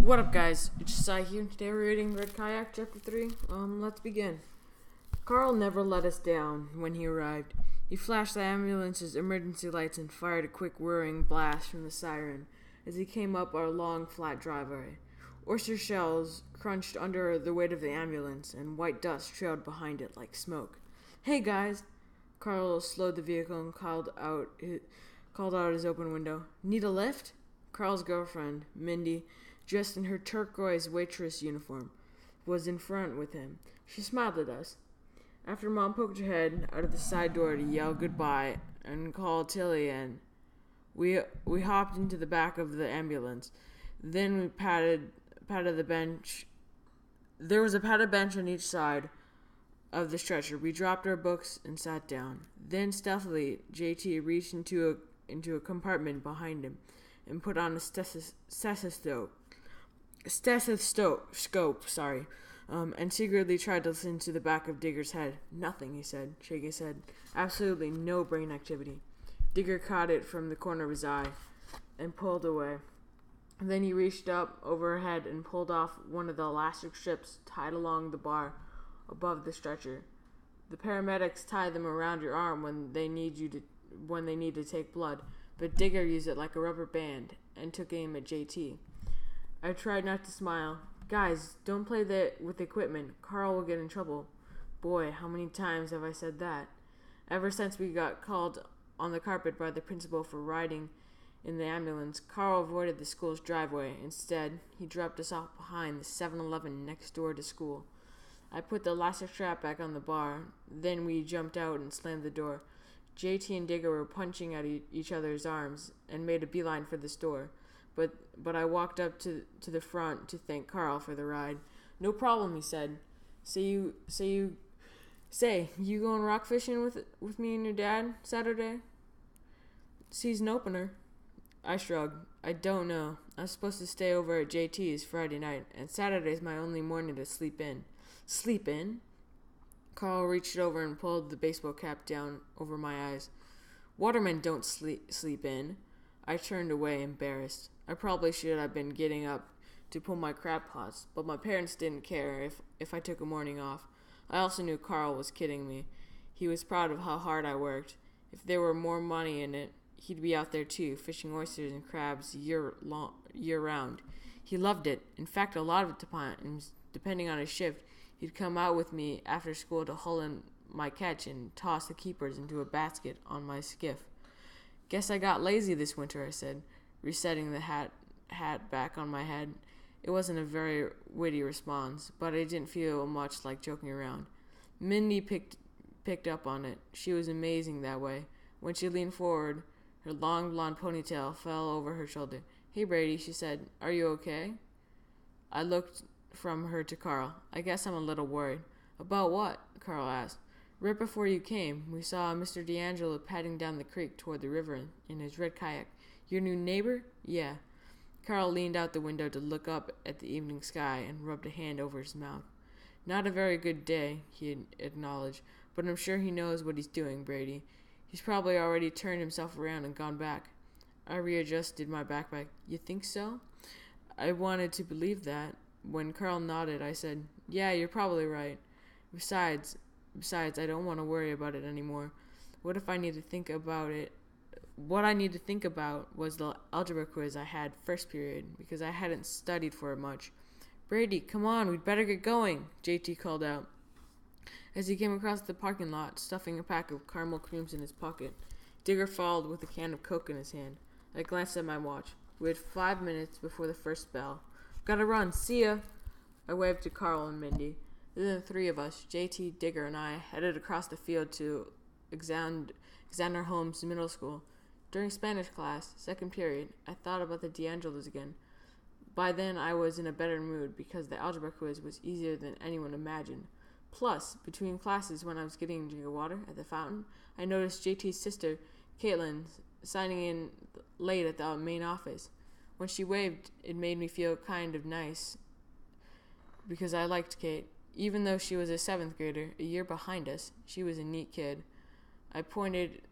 What up, guys? It's Sai here. Today we're reading Red Kayak Chapter 3. Let's begin. Carl never let us down when he arrived. He flashed the ambulance's emergency lights and fired a quick whirring blast from the siren as he came up our long, flat driveway. Oyster shells crunched under the weight of the ambulance, and white dust trailed behind it like smoke. "Hey, guys!" Carl slowed the vehicle and called out his open window. "Need a lift?" Carl's girlfriend, Mindy, dressed in her turquoise waitress uniform, was in front with him. She smiled at us. After Mom poked her head out of the side door to yell goodbye and call Tilly in, we hopped into the back of the ambulance. Then we patted the bench. There was a padded bench on each side of the stretcher. We dropped our books and sat down. Then stealthily, JT reached into a compartment behind him and put on a stethoscope, and secretly tried to listen to the back of Digger's head. "Nothing," he said, shaking his head. "Absolutely no brain activity." Digger caught it from the corner of his eye and pulled away. Then he reached up over her head and pulled off one of the elastic strips tied along the bar above the stretcher. The paramedics tie them around your arm when they need to take blood, but Digger used it like a rubber band and took aim at JT. I tried not to smile. "Guys, don't play with equipment. Carl will get in trouble." Boy, how many times have I said that? Ever since we got called on the carpet by the principal for riding in the ambulance, Carl avoided the school's driveway. Instead, he dropped us off behind the 7-Eleven next door to school. I put the elastic strap back on the bar. Then we jumped out and slammed the door. JT and Digger were punching at each other's arms and made a beeline for the store. But I walked up to the front to thank Carl for the ride. "No problem," he said. You going rock fishing with me and your dad Saturday?" "Season opener." I shrugged. "I don't know. I'm supposed to stay over at JT's Friday night, and Saturday's my only morning to sleep in." "Sleep in?" Carl reached over and pulled the baseball cap down over my eyes. "Watermen don't sleep in." I turned away, embarrassed. I probably should have been getting up to pull my crab pots, but my parents didn't care if I took a morning off. I also knew Carl was kidding me. He was proud of how hard I worked. If there were more money in it, he'd be out there too, fishing oysters and crabs year round. He loved it. In fact, a lot of the times, depending on his shift, he'd come out with me after school to haul in my catch and toss the keepers into a basket on my skiff. "Guess I got lazy this winter," I said, resetting the hat back on my head. It wasn't a very witty response, but I didn't feel much like joking around. Mindy picked up on it. She was amazing that way. When she leaned forward, her long blonde ponytail fell over her shoulder. "Hey, Brady," she said. "Are you okay?" I looked from her to Carl. "I guess I'm a little worried." "About what?" Carl asked. "Right before you came, we saw Mr. D'Angelo padding down the creek toward the river in his red kayak." "Your new neighbor?" "Yeah." Carl leaned out the window to look up at the evening sky and rubbed a hand over his mouth. "Not a very good day," he acknowledged, "but I'm sure he knows what he's doing, Brady. He's probably already turned himself around and gone back." I readjusted my backpack. "You think so?" I wanted to believe that. When Carl nodded, I said, "Yeah, you're probably right. Besides, I don't want to worry about it anymore. What I need to think about was the algebra quiz I had first period, because I hadn't studied for it much. "Brady, come on, we'd better get going," JT called out as he came across the parking lot, stuffing a pack of caramel creams in his pocket. Digger followed with a can of Coke in his hand. I glanced at my watch. We had 5 minutes before the first bell. "Gotta run. See ya." I waved to Carl and Mindy. Then the three of us, JT, Digger, and I, headed across the field to Alexander Holmes Middle School. During Spanish class, second period, I thought about the D'Angelos again. By then, I was in a better mood because the algebra quiz was easier than anyone imagined. Plus, between classes, when I was getting a drink of water at the fountain, I noticed JT's sister, Caitlin, signing in late at the main office. When she waved, it made me feel kind of nice because I liked Kate. Even though she was a 7th grader, a year behind us, she was a neat kid. I pointed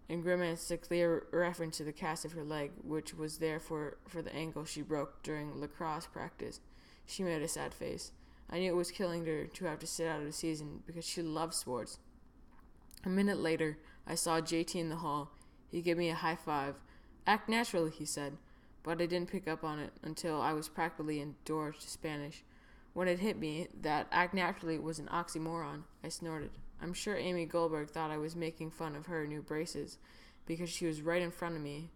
and grimaced a clear reference to the cast of her leg, which was there for the ankle she broke during lacrosse practice. She made a sad face. I knew it was killing her to have to sit out of the season because she loved sports. A minute later, I saw JT in the hall. He gave me a high five. "Act naturally," he said, but I didn't pick up on it until I was practically indoors to Spanish. When it hit me that act naturally was an oxymoron, I snorted. I'm sure Amy Goldberg thought I was making fun of her new braces because she was right in front of me,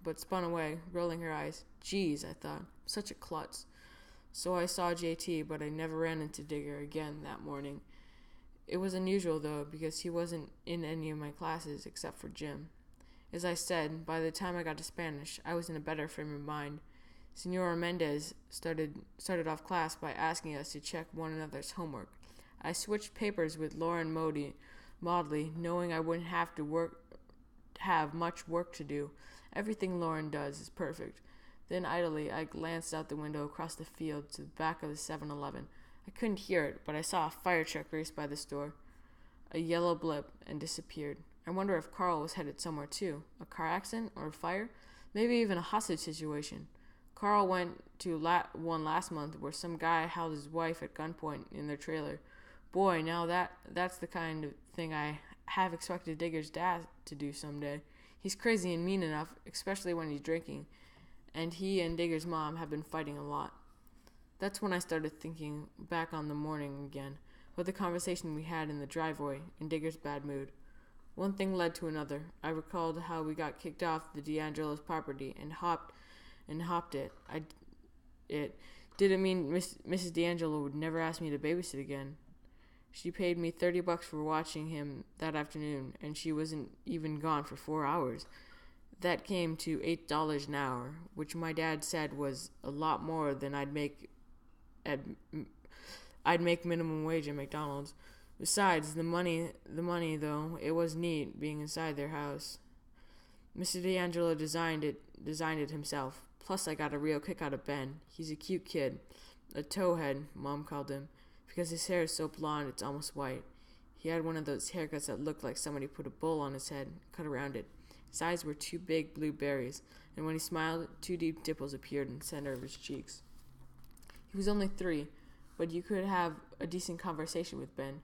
but spun away, rolling her eyes. Geez, I thought, such a klutz. So I saw JT, but I never ran into Digger again that morning. It was unusual, though, because he wasn't in any of my classes except for gym. As I said, by the time I got to Spanish, I was in a better frame of mind. Senora Mendez started off class by asking us to check one another's homework. I switched papers with Lauren Maudley, knowing I wouldn't have much work to do. Everything Lauren does is perfect. Then idly, I glanced out the window across the field to the back of the 7-Eleven. I couldn't hear it, but I saw a fire truck race by the store. A yellow blip, and disappeared. I wonder if Carl was headed somewhere too. A car accident or a fire? Maybe even a hostage situation. Carl went to one last month where some guy held his wife at gunpoint in their trailer. Boy, now that's the kind of thing I have expected Digger's dad to do someday. He's crazy and mean enough, especially when he's drinking, and he and Digger's mom have been fighting a lot. That's when I started thinking back on the morning again, with the conversation we had in the driveway, and Digger's bad mood. One thing led to another. I recalled how we got kicked off the D'Angelo's property and hopped it. It didn't mean Mrs. D'Angelo would never ask me to babysit again. She paid me $30 for watching him that afternoon, and she wasn't even gone for 4 hours. That came to $8 an hour, which my dad said was a lot more than I'd make minimum wage at McDonald's. Besides, the money though, it was neat being inside their house. Mr. D'Angelo designed it himself. Plus, I got a real kick out of Ben. He's a cute kid. A towhead, Mom called him, because his hair is so blonde it's almost white. He had one of those haircuts that looked like somebody put a bowl on his head, cut around it. His eyes were two big blue berries, and when he smiled, two deep dimples appeared in the center of his cheeks. He was only 3, but you could have a decent conversation with Ben.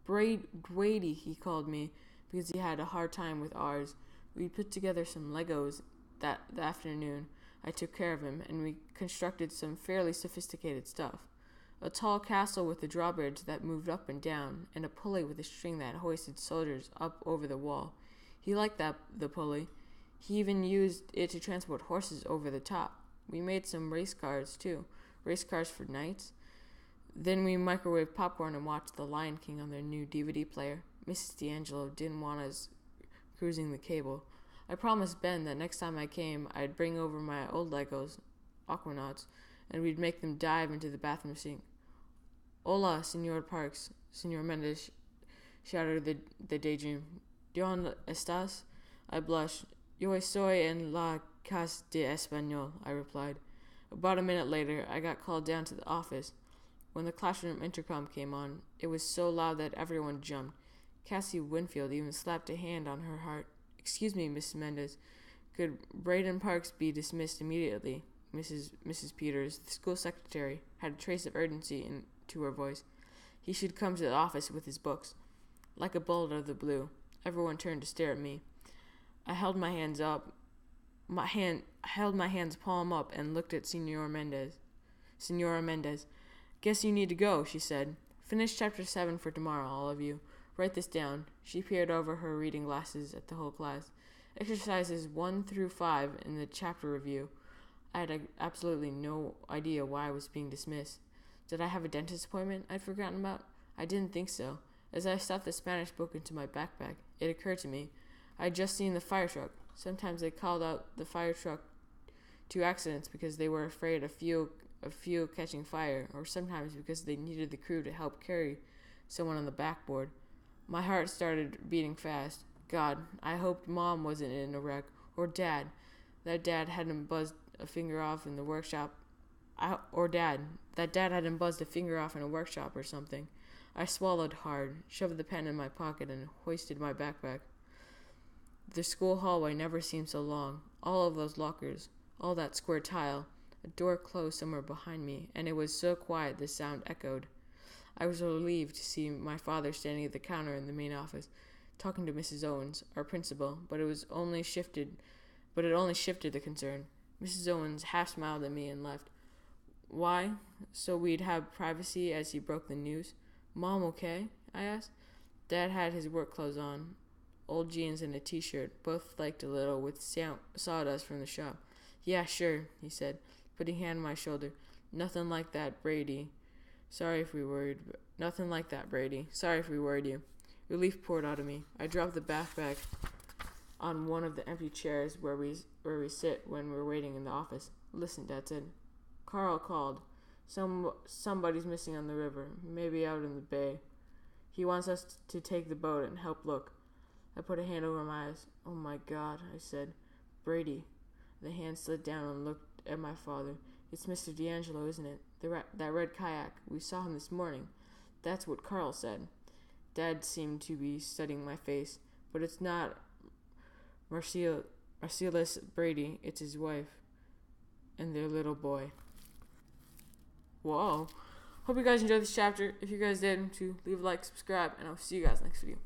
Brady, he called me, because he had a hard time with ours. We put together some Legos that afternoon. I took care of him, and we constructed some fairly sophisticated stuff. A tall castle with a drawbridge that moved up and down, and a pulley with a string that hoisted soldiers up over the wall. He liked the pulley. He even used it to transport horses over the top. We made some race cars, too. Race cars for knights. Then we microwaved popcorn and watched The Lion King on their new DVD player. Mrs. D'Angelo didn't want us cruising the cable. I promised Ben that next time I came, I'd bring over my old Legos, Aquanauts, and we'd make them dive into the bathroom sink. Hola, Senor Parks, Senor Mendez, shouted the daydream. ¿Dónde estás? I blushed. Yo estoy en la casa de español, I replied. About a minute later, I got called down to the office. When the classroom intercom came on, it was so loud that everyone jumped. Cassie Winfield even slapped a hand on her heart. Excuse me, Mrs. Mendez. Could Braden Parks be dismissed immediately? Mrs. Peters, the school secretary, had a trace of urgency to her voice. He should come to the office with his books. Like a bullet out of the blue, everyone turned to stare at me. I held my hands palm up and looked at Senora Mendez. Guess you need to go, she said. Finish chapter 7 for tomorrow, all of you. Write this down. She peered over her reading glasses at the whole class. Exercises 1 through 5 in the chapter review. I had absolutely no idea why I was being dismissed. Did I have a dentist appointment I'd forgotten about? I didn't think so. As I stuffed the Spanish book into my backpack, it occurred to me. I'd just seen the fire truck. Sometimes they called out the fire truck to accidents because they were afraid of fuel catching fire, or sometimes because they needed the crew to help carry someone on the backboard. My heart started beating fast. God, I hoped Mom wasn't in a wreck, or Dad. That Dad hadn't buzzed a finger off in the workshop. That Dad hadn't buzzed a finger off in a workshop or something. I swallowed hard, shoved the pen in my pocket, and hoisted my backpack. The school hallway never seemed so long. All of those lockers, all that square tile, a door closed somewhere behind me, and it was so quiet the sound echoed. I was relieved to see my father standing at the counter in the main office, talking to Mrs. Owens, our principal, but it only shifted the concern. Mrs. Owens half smiled at me and left. Why? So we'd have privacy as he broke the news. Mom okay? I asked. Dad had his work clothes on, old jeans and a t-shirt, both flaked a little with sawdust from the shop. Yeah, sure, he said, putting a hand on my shoulder. Nothing like that, Brady. Sorry if we worried you. Relief poured out of me. I dropped the backpack on one of the empty chairs where we sit when we're waiting in the office. Listen, Dad said. Carl called. Somebody's missing on the river, maybe out in the bay. He wants us to take the boat and help look. I put a hand over my eyes. Oh my God, I said. Brady. The hand slid down and looked at my father. It's Mr. D'Angelo, isn't it? That red kayak. We saw him this morning. That's what Carl said. Dad seemed to be studying my face. But it's not Marcellus Brady. It's his wife and their little boy. Whoa. Hope you guys enjoyed this chapter. If you guys did, leave a like, subscribe, and I'll see you guys next video.